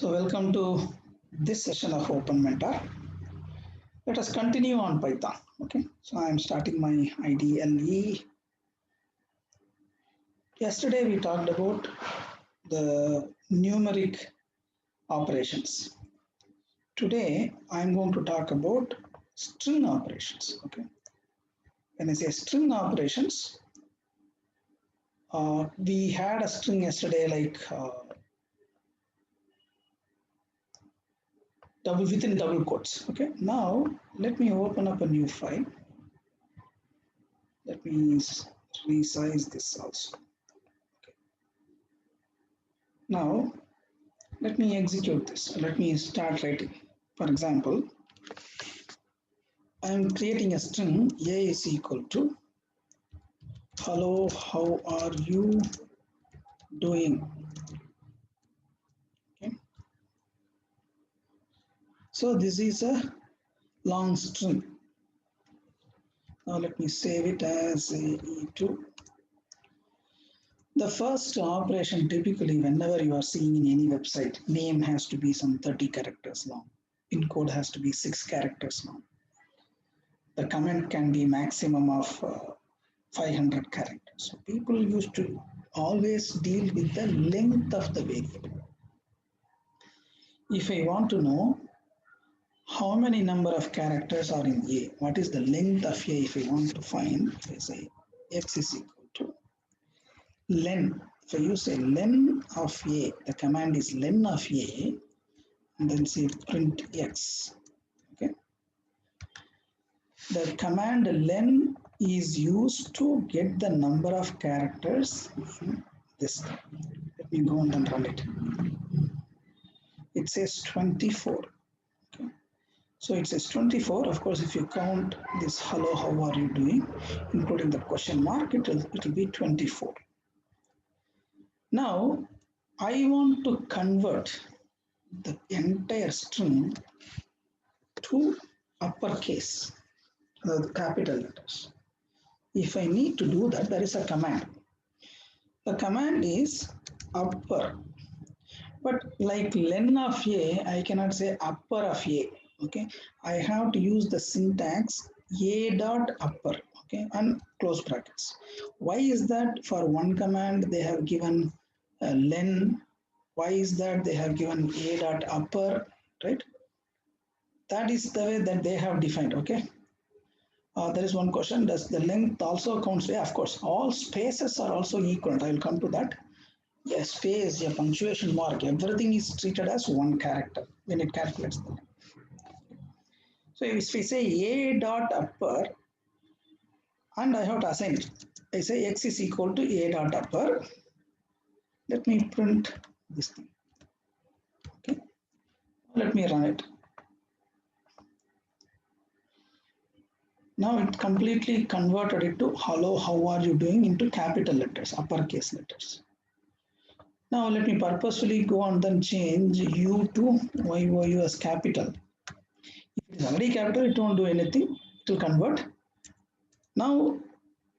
So welcome to this session of Open Mentor. Let us continue on Python. Okay, so I am starting my IDLE. Yesterday we talked about the numeric operations. Today I am going to talk about string operations. Okay, when I say string operations, we had a string yesterday like within double quotes. Okay, now let me open up a new file. Let me resize this also. Okay. Now let me execute this. Let me start writing. For example, I am creating a string a is equal to hello, how are you doing? Okay. So this is a long string. Now let me save it as E2. The first operation typically whenever you are seeing in any website, name has to be some 30 characters long. Pin code has to be 6 characters long. The comment can be maximum of 500 characters. So people used to always deal with the length of the variable. If I want to know how many number of characters are in A, what is the length of A if I want to find, if I say x is equal to len. If I use a len of A, the command is len of A, and then say print x. Okay. The command len is used to get the number of characters in this. Let me go and run it. It says 24. Okay. So it says 24. Of course, if you count this hello, how are you doing, including the question mark, it will be 24. Now, I want to convert the entire string to uppercase, the capital letters. If I need to do that, there is a command. The command is upper, but like len of A, I cannot say upper of A. Okay, I have to use the syntax A dot upper. Okay, and close brackets. Why is that? For one command they have given len. Why is that they have given A dot upper? Right. That is the way that they have defined. Okay. There is one question, does the length also count? Yeah, of course, all spaces are also equal. I will come to that. A space, a punctuation mark, everything is treated as one character when it calculates the length. So if we say A dot upper, and I have to assign it, I say x is equal to A dot upper. Let me print this thing. Okay, let me run it. Now it completely converted it to hello, how are you doing into capital letters, uppercase letters. Now let me purposefully go and then change U to YOU as capital. If it is already capital, it won't do anything, it will convert. Now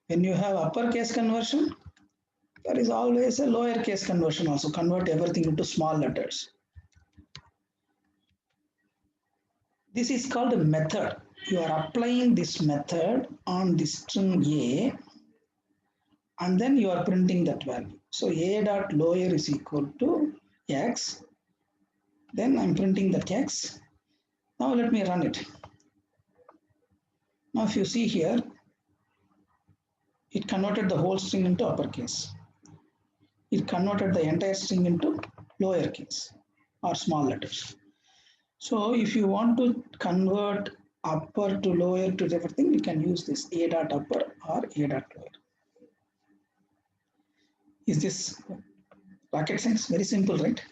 when you have uppercase conversion, there is always a lowercase conversion also, convert everything into small letters. This is called a method. You are applying this method on the string A, and then you are printing that value. So A dot lower is equal to x. Then I'm printing that x. Now let me run it. Now if you see here, it converted the whole string into uppercase. It converted the entire string into lowercase or small letters. So if you want to convert upper to lower to everything, you can use this A dot upper or A dot lower. Is this rocket science? Very simple, right?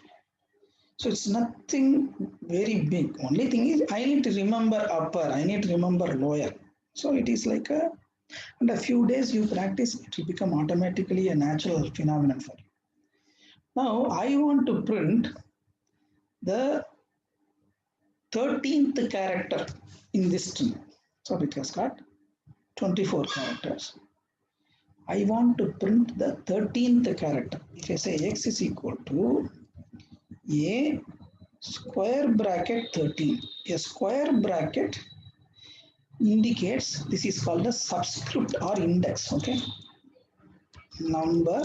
So it's nothing very big. Only thing is I need to remember upper, I need to remember lower. So it is like and a few days you practice, it will become automatically a natural phenomenon for you. Now I want to print the 13th character in this string. So it has got 24 characters. I want to print the 13th character. If I say x is equal to A square bracket 13. A square bracket indicates this is called a subscript or index. Okay, number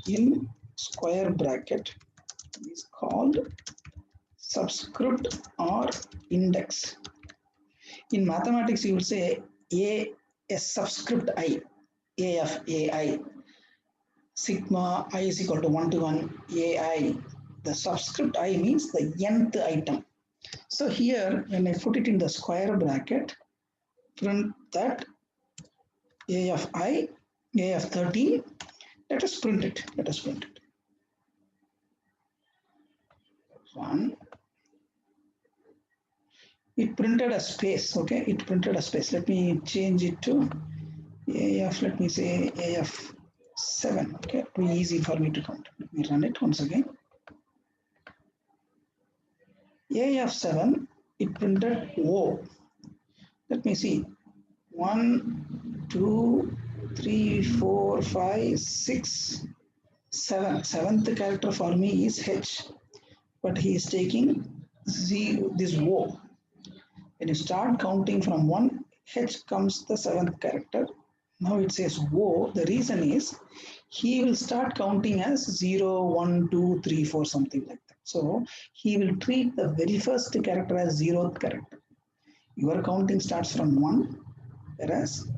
in square bracket is called subscript or index. In mathematics, you will say a subscript I, a of ai, sigma I is equal to 1 to 1 ai. The subscript I means the nth item. So here, when I put it in the square bracket, print that a of I, a of 13. Let us print it. Let us print it. 1. It printed a space. Okay, it printed a space. Let me change it to a of, let me say a of 7. Okay, it will be easy for me to count. Let me run it once again. A of 7, it printed O. Let me see. 1, 2, 3, 4, 5, 6, 7. Seventh character for me is H, but he is taking this O. When you start counting from 1, H comes the seventh character. Now it says O. The reason is he will start counting as 0, 1, 2, 3, 4, something like that. So he will treat the very first character as 0th character. Your counting starts from 1, whereas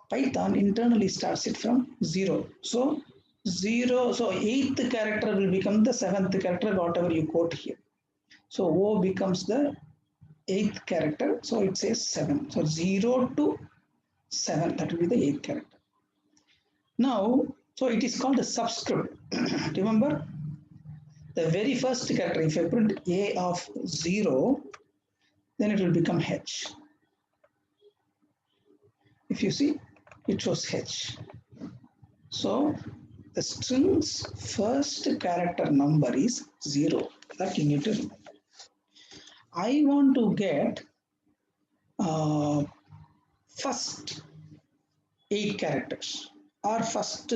Python internally starts it from 0. So 0, so 8th character will become the 7th character, whatever you quote here. So O becomes the 8th character, so it says 7. So 0 to 7, that will be the 8th character. Now, so it is called a subscript. Remember, the very first character, if I print A of 0, then it will become H. If you see, it shows H. So the string's first character number is 0. That you need to remember. I want to get first 8 characters, or first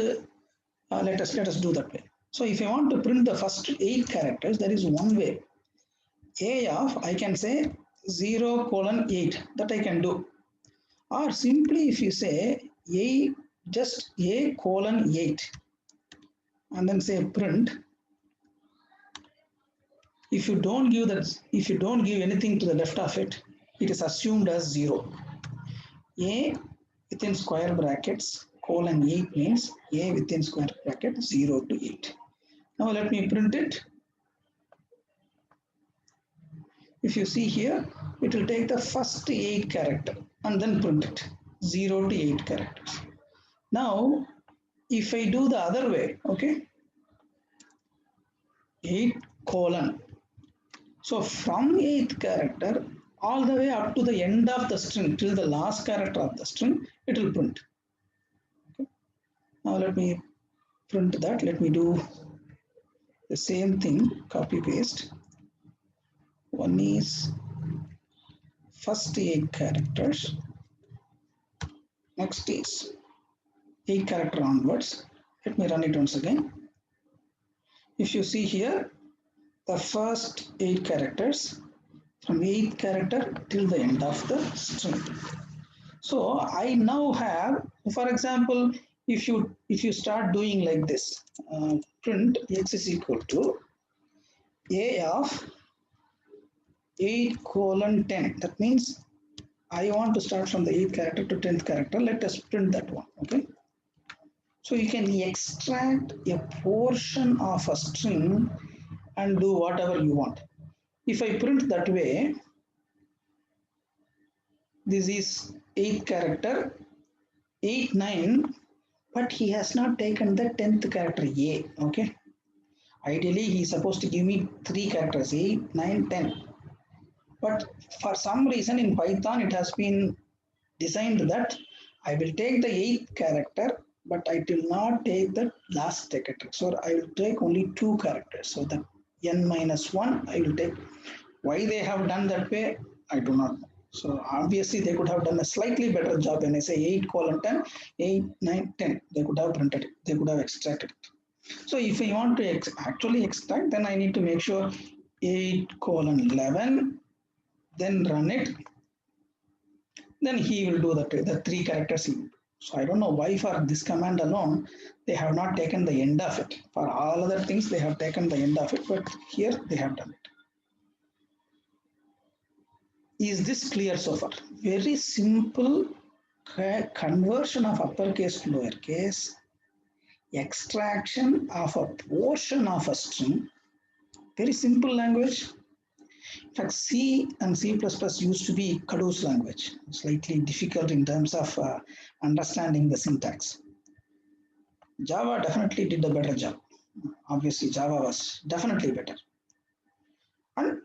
let us do that way. So if I want to print the first 8 characters, there is one way. A of, I can say 0:8, that I can do. Or simply if you say A, just A:8, and then say print. If you don't give that, if you don't give anything to the left of it, it is assumed as 0. A within square brackets :8 means A within square bracket 0 to 8. Now let me print it. If you see here, it will take the first 8 character and then print it, 0 to 8 characters. Now, if I do the other way, okay, 8 colon. So from 8th character all the way up to the end of the string, till the last character of the string, it will print. Okay. Now let me print that. Let me do the same thing, copy paste. One is first 8 characters. Next is 8 character onwards. Let me run it once again. If you see here, the first 8 characters from 8th character till the end of the string. So I now have, for example, if you start doing like this, print x is equal to A of 8:10. That means I want to start from the 8th character to 10th character. Let us print that one. Okay. So you can extract a portion of a string and do whatever you want. If I print that way, this is 8th character, 8, 9, but he has not taken the 10th character A. Okay. Ideally, he is supposed to give me 3 characters, 8, 9, 10. But for some reason in Python, it has been designed that I will take the 8th character, but I will not take the last character. So I will take only 2 characters. So the n-1 I will take. Why they have done that way, I do not know. So obviously they could have done a slightly better job. When I say 8:10, 8, 9, 10, they could have printed it. They could have extracted it. So if I want to actually extract, then I need to make sure 8:11, then run it, then he will do the 3 characters. So I don't know why for this command alone they have not taken the end of it. For all other things they have taken the end of it, but here they have done it. Is this clear so far? Very simple conversion of uppercase to lowercase, extraction of a portion of a string. Very simple language. In fact, C and C++ used to be Cadou's language, slightly difficult in terms of understanding the syntax. Java definitely did a better job. Obviously, Java was definitely better. And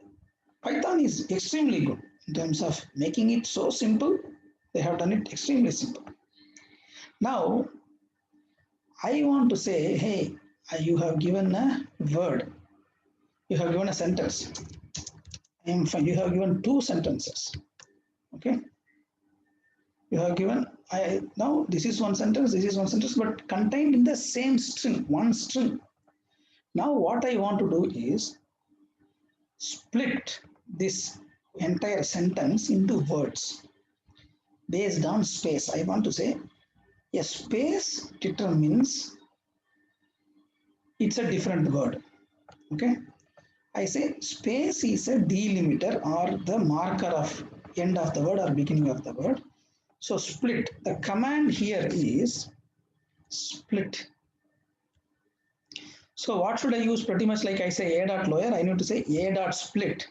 Python is extremely good in terms of making it so simple. They have done it extremely simple. Now, I want to say, hey, you have given a word. You have given a sentence. I am fine. You have given 2 sentences. Okay. You have given, now this is one sentence, this is one sentence, but contained in the same string, one string. Now what I want to do is split this entire sentence into words based on space. I want to say a space determines it's a different word. Okay. I say space is a delimiter or the marker of end of the word or beginning of the word. So split, the command here is split. So what should I use? Pretty much like I say a.lower, I need to say a.split.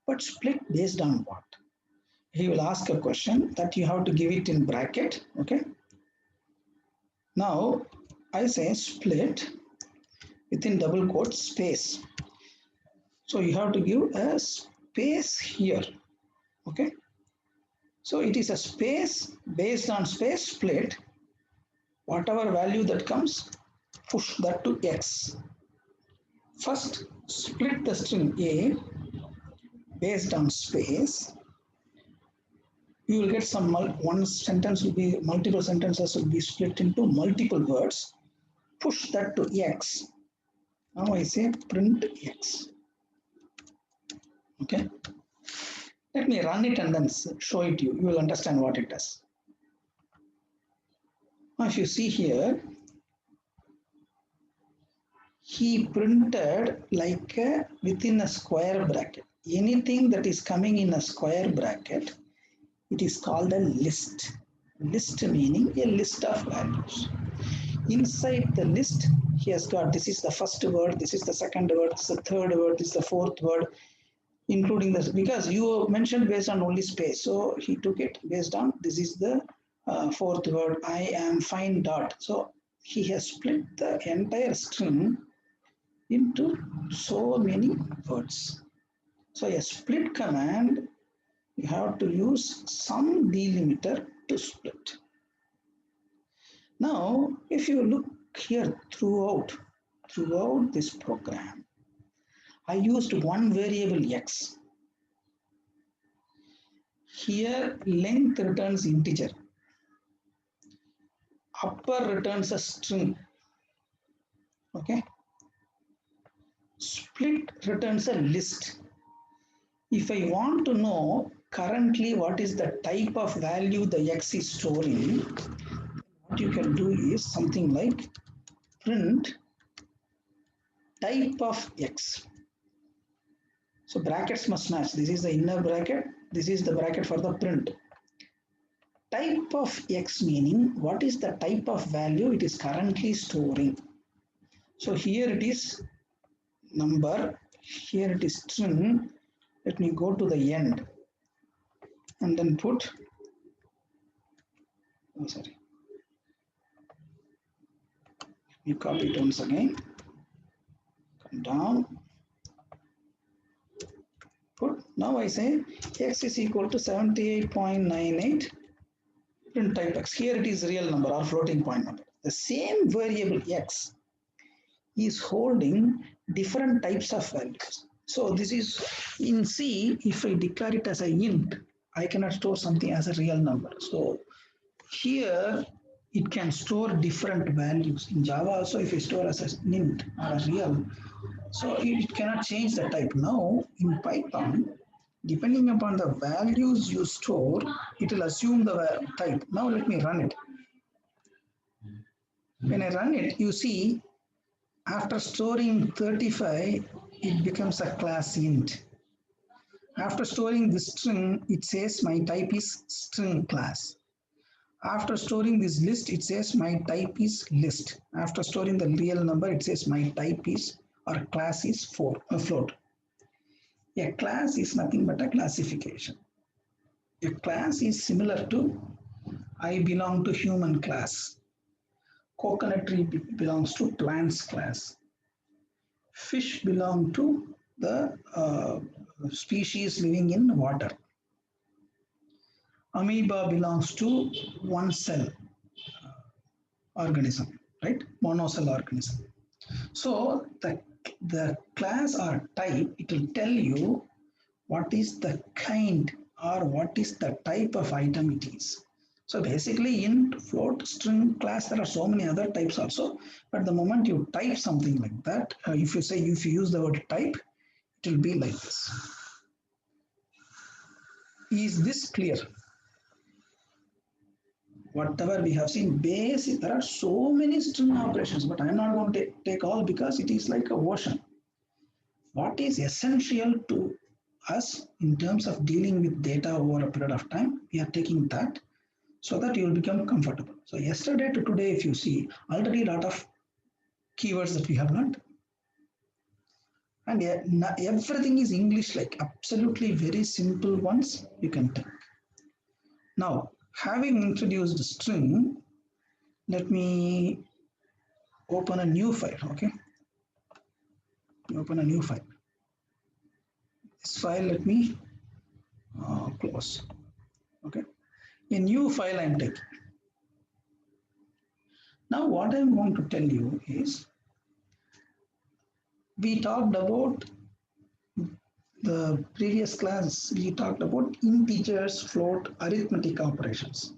But split based on what? He will ask a question that you have to give it in bracket. Okay. Now I say split within double quotes space. So you have to give a space here. Okay. So it is a space based on space split. Whatever value that comes, push that to X. First, split the string A based on space. You will get some, one sentence will be, multiple sentences will be split into multiple words. Push that to X. Now I say print X. Okay. Let me run it and then show it to you. You will understand what it does. Now if you see here, he printed like within a square bracket. Anything that is coming in a square bracket, it is called a list. List meaning a list of values. Inside the list, he has got, this is the first word, this is the second word, this is the third word, this is the fourth word, including this, because you mentioned based on only space. So he took it based on, this is the fourth word, I am fine dot. So he has split the entire string into so many words. So a split command, you have to use some delimiter to split. Now, if you look here throughout this program, I used one variable X. Here length returns integer. Upper returns a string. Okay. Split returns a list. If I want to know currently what is the type of value the X is storing, what you can do is something like print type of X. So brackets must match. This is the inner bracket. This is the bracket for the print. Type of X meaning what is the type of value it is currently storing. So here it is number, here it is string. Let me go to the end and then put, oh sorry, you copy it once again, come down, put, now I say X is equal to 78.98, print type X. Here it is real number or floating point number. The same variable X is holding different types of values. So this is in C, if I declare it as a int, I cannot store something as a real number. So here it can store different values. In Java also, if you store as an int or a real, So it cannot change the type. Now in Python, depending upon the values you store, it will assume the type. Now let me run it. When I run it, you see after storing 35, it becomes a class int. After storing this string, it says my type is string class. After storing this list, it says my type is list. After storing the real number, it says my type is or class is float. A class is nothing but a classification. A class is similar to I belong to human class. Coconut tree belongs to plants class. Fish belong to the species living in water. Amoeba belongs to one cell organism, right? Monocell organism. So the class or type, it will tell you what is the kind or what is the type of item it is. So basically int, float, string, class, there are so many other types also. But the moment you type something like that, if you use the word type, it will be like this. Is this clear? Whatever we have seen, basic, there are so many string operations, but I'm not going to take all because it is like a ocean. What is essential to us in terms of dealing with data over a period of time, we are taking that so that you will become comfortable. So yesterday to today, if you see, already a lot of keywords that we have learned. And everything is English, like absolutely very simple ones you can take. Now, having introduced string, let me open a new file, okay? Open a new file. This file, let me close, okay? A new file I'm taking. Now what I'm going to tell you is, we talked about the previous class, we talked about integers, float, arithmetic operations.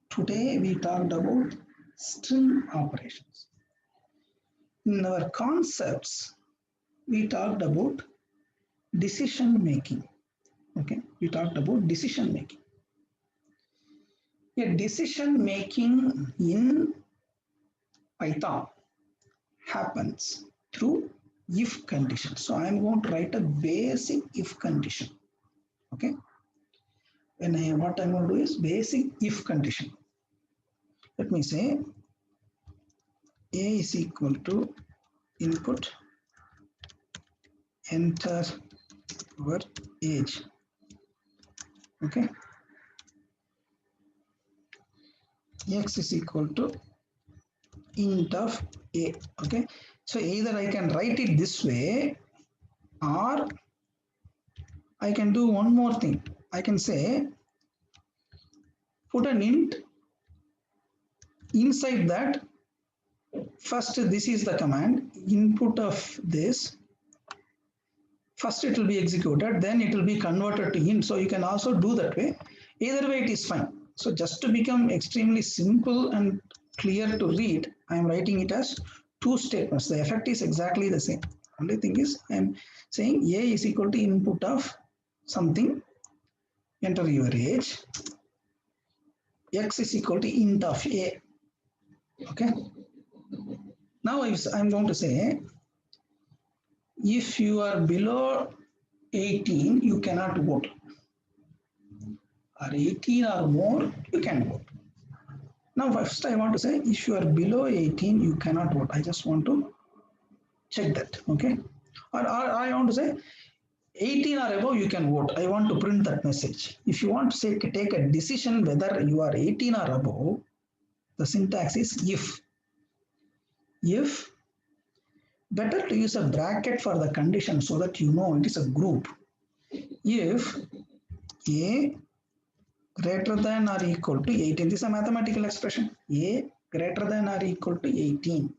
Today we talked about string operations. In our concepts, we talked about decision making. Okay, we talked about decision making. A decision making in Python happens through if condition. So I'm going to write a basic if condition. Okay. What I'm going to do is basic if condition. Let me say A is equal to input, enter your age. Okay. X is equal to int of A. Okay. So either I can write it this way, or I can do one more thing. I can say put an int inside that. First, this is the command, input of this. First it will be executed, then it will be converted to int. So you can also do that way. Either way it is fine. So just to become extremely simple and clear to read, I am writing it as two statements. The effect is exactly the same. Only thing is I am saying A is equal to input of something, enter your age. X is equal to int of A. Okay. Now I'm going to say, if you are below 18, you cannot vote. Or 18 or more, you can vote. Now first I want to say, if you are below 18, you cannot vote. I just want to check that, okay? Or I want to say, 18 or above, you can vote. I want to print that message. If you want to say, take a decision whether you are 18 or above, the syntax is if. If, better to use a bracket for the condition so that you know it is a group. If A greater than or equal to 18, this is a mathematical expression. A greater than or equal to 18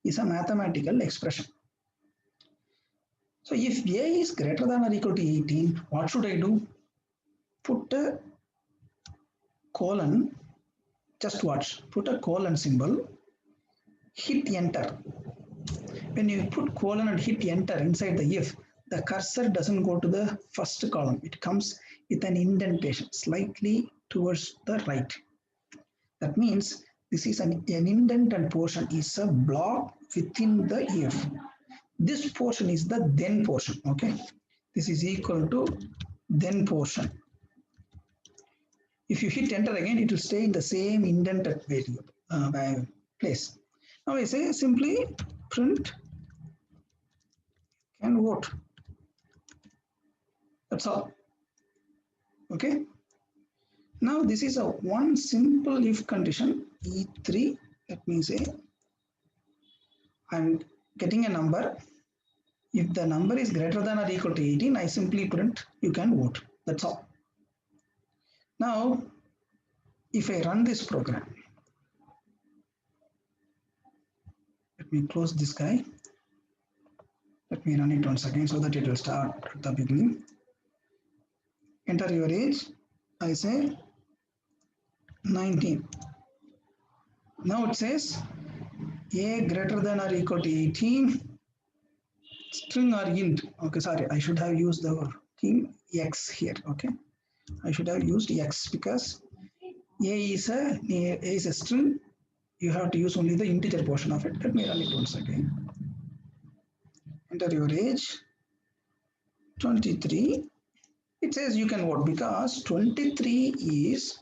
is a mathematical expression. So if A is greater than or equal to 18, what should I do? Put a colon, just watch, put a colon symbol, hit enter. when you put colon and hit enter inside the if, the cursor doesn't go to the first column. It comes with an indentation slightly towards the right. That means this is an indented portion is a block within the if. This portion is the then portion. Okay, this is equal to then portion. If you hit enter again, it will stay in the same indented variable place. Now I say simply print can vote. That's all. Okay. Now this is a one simple if condition E3. Let me say I'm getting a number. If the number is greater than or equal to 18, I simply print you can vote. That's all. Now, if I run this program, let me close this guy. Let me run it once again so that it will start at the beginning. Enter your age. I say 19. Now it says a greater than or equal to 18, string or int. Okay, sorry, I should have used the king x here. Okay, I should have used x because a is a string. You have to use only the integer portion of it. Let me run it once again. Enter your age 23. It says you can vote because 23 is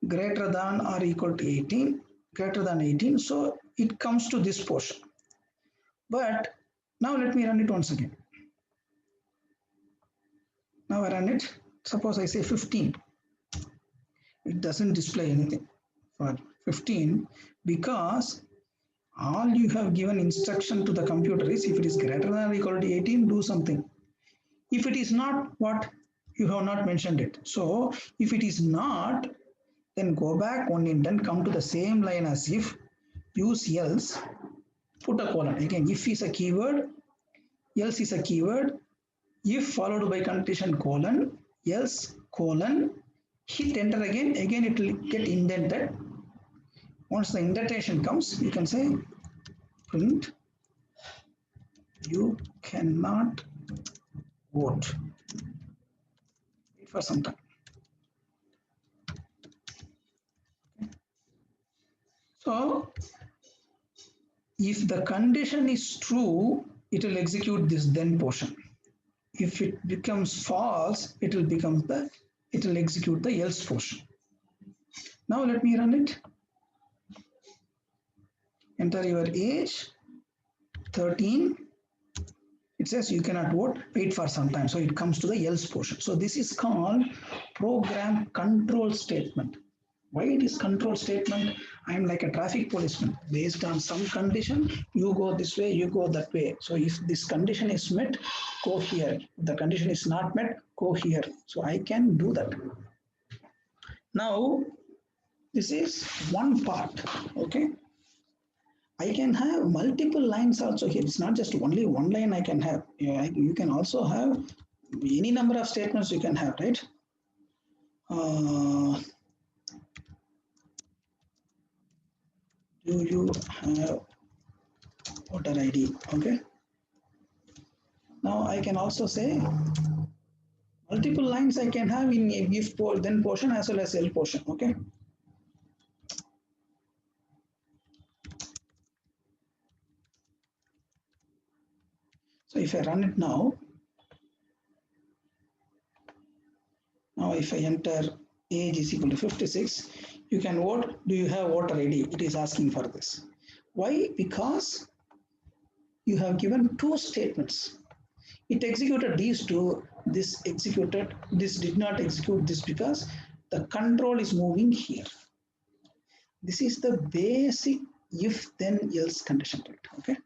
greater than or equal to 18, greater than 18, so it comes to this portion. But now let me run it once again. Now I run it. Suppose I say 15. It doesn't display anything for 15 because all you have given instruction to the computer is if it is greater than or equal to 18, do something. If it is not, what? You have not mentioned it. So if it is not, then go back one indent, come to the same line as if, use else, put a colon. Again, if is a keyword, else is a keyword, if followed by condition colon, else colon, hit enter again it will get indented. Once the indentation comes, you can say print you cannot vote. Wait for some time. So if the condition is true, it will execute this then portion. If it becomes false, it will execute the else portion. Now let me run it. Enter your age 13. It says you cannot vote, wait for some time. So it comes to the else portion. So this is called program control statement. Why it is control statement? I am like a traffic policeman. Based on some condition, you go this way, you go that way. So if this condition is met, go here. If the condition is not met, go here. So I can do that. Now, this is one part, okay? I can have multiple lines also here. It's not just only one line I can have. You can also have any number of statements you can have, right? Do you have voter ID? Okay. Now I can also say multiple lines I can have in a if then portion as well as else portion. Okay. So if I run it now if I enter age is equal to 56, you can vote. Do you have voter ID? It is asking for this. Why? Because you have given two statements. It executed these two, this executed, this did not execute this because the control is moving here. This is the basic if then else condition, right? Okay.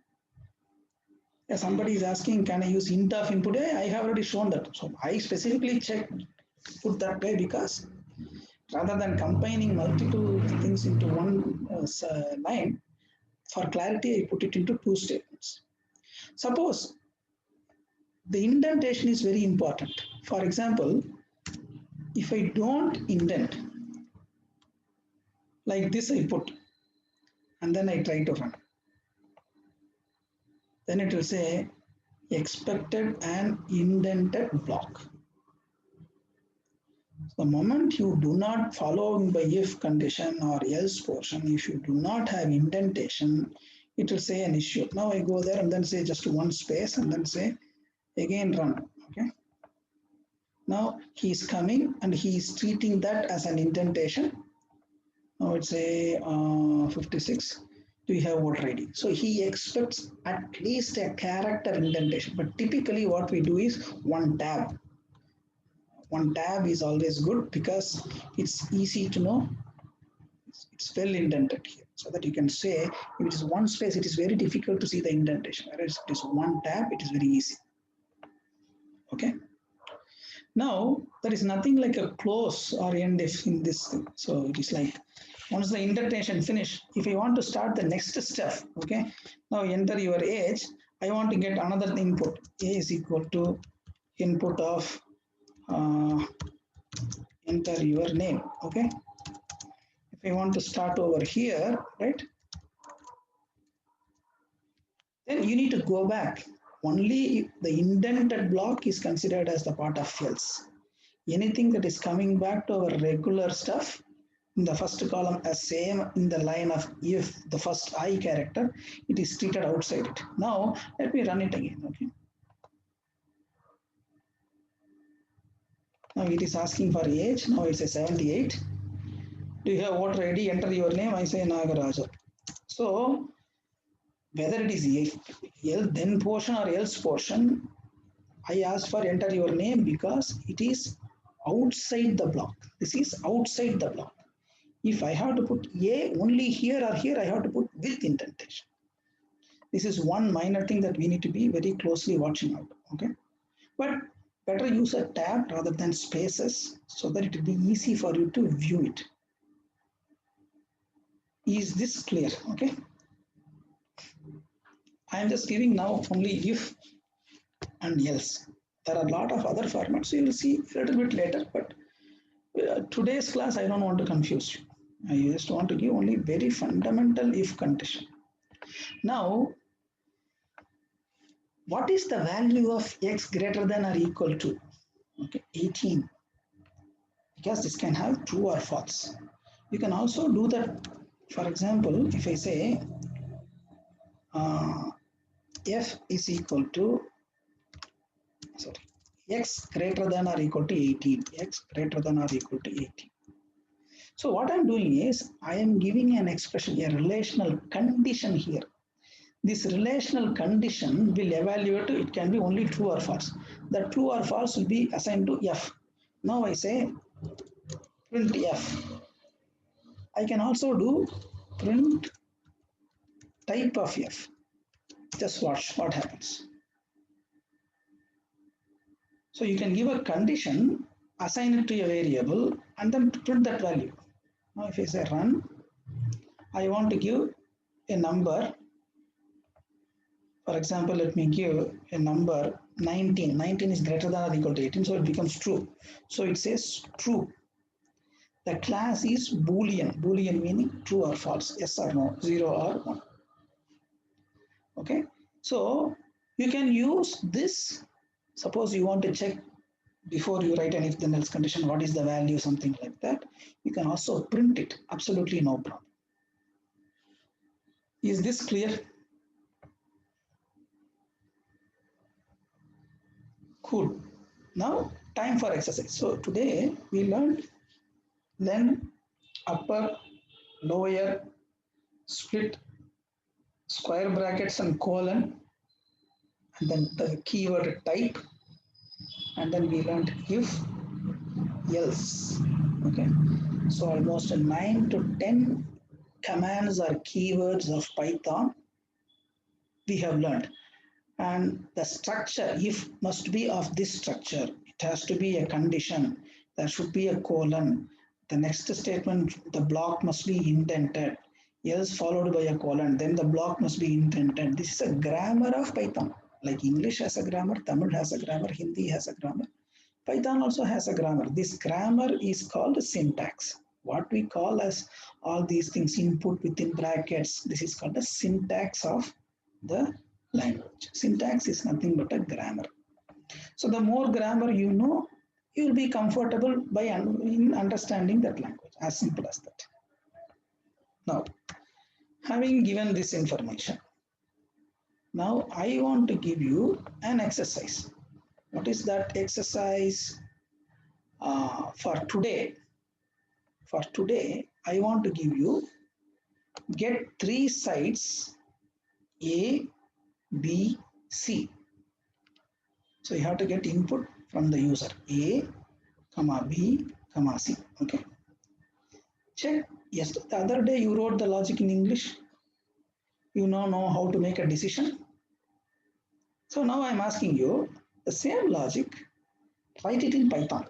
Yeah, somebody is asking, can I use int of input? I have already shown that. So I specifically put that way because rather than combining multiple things into one line, for clarity, I put it into two statements. Suppose the indentation is very important. For example, if I don't indent, like this I put, and then I try to run. then it will say expected and indented block. The moment you do not follow by if condition or else portion, if you do not have indentation, it will say an issue. Now I go there and then say just one space and then say again run. Okay. Now he is coming and he is treating that as an indentation. Now it's a 56. Do you have voter ID? So he expects at least a character indentation. But typically what we do is one tab. One tab is always good because it's easy to know. It's well indented here. So that you can say if it is one space, it is very difficult to see the indentation. Whereas it is one tab, it is very easy. Okay. Now there is nothing like a close or end if in this thing. So it is like once the indentation finish, if you want to start the next step, okay, now enter your age. I want to get another input. A is equal to input of enter your name. Okay, if I want to start over here, right, then you need to go back. Only the indented block is considered as the part of else. Anything that is coming back to our regular stuff in the first column as same in the line of if the first I character, it is treated outside it. Now let me run it again. Okay. Now it is asking for age. Now it's a 78. Do you have voter ID? Enter your name. I say Nagaraja. So whether it is then portion or else portion, I ask for enter your name because it is outside the block. This is outside the block. If I have to put A only here or here, I have to put with indentation. This is one minor thing that we need to be very closely watching out. Okay, but better use a tab rather than spaces so that it will be easy for you to view it. Is this clear? Okay, I am just giving now only if and else. There are a lot of other formats you will see a little bit later, but today's class I don't want to confuse you. I just want to give only very fundamental if condition. Now, what is the value of x greater than or equal to? Okay, 18. Because this can have true or false. You can also do that. For example, if I say f is equal to x greater than or equal to 18. X greater than or equal to 18. So what I'm doing is I am giving an expression, a relational condition here. This relational condition will evaluate, it can be only true or false. The true or false will be assigned to f. Now I say print f. I can also do print type of f. Just watch what happens. So you can give a condition, assign it to a variable, and then print that value. Now if I say run, I want to give a number. For example, let me give a number 19. 19 is greater than or equal to 18, so it becomes true. So it says true. The class is Boolean. Boolean meaning true or false, yes or no, 0 or 1. Okay, so you can use this. Suppose you want to check before you write an if then else condition, what is the value, something like that. You can also print it, absolutely no problem. Is this clear? Cool. Now time for exercise. So today we learned len, upper, lower, split, square brackets and colon, and then the keyword type, and then we learned if, else. Okay, so almost 9 to 10 commands or keywords of Python we have learned. And the structure, if must be of this structure. It has to be a condition. There should be a colon. The next statement, the block must be indented. Else followed by a colon. Then the block must be indented. This is a grammar of Python. Like English has a grammar, Tamil has a grammar, Hindi has a grammar. Python also has a grammar. This grammar is called syntax. What we call as all these things input within brackets, this is called the syntax of the language. Syntax is nothing but a grammar. So the more grammar you know, you'll be comfortable in understanding that language. As simple as that. Now, having given this information, now I want to give you an exercise. What is that exercise? For today, I want to give you get 3 sites A, B, C. So you have to get input from the user A, comma B, comma C. Okay. Check. Yes, the other day you wrote the logic in English. You now know how to make a decision. So now I'm asking you the same logic, write it in Python.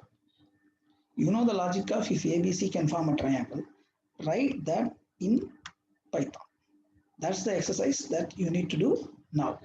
You know the logic of if ABC can form a triangle, write that in Python. That's the exercise that you need to do now.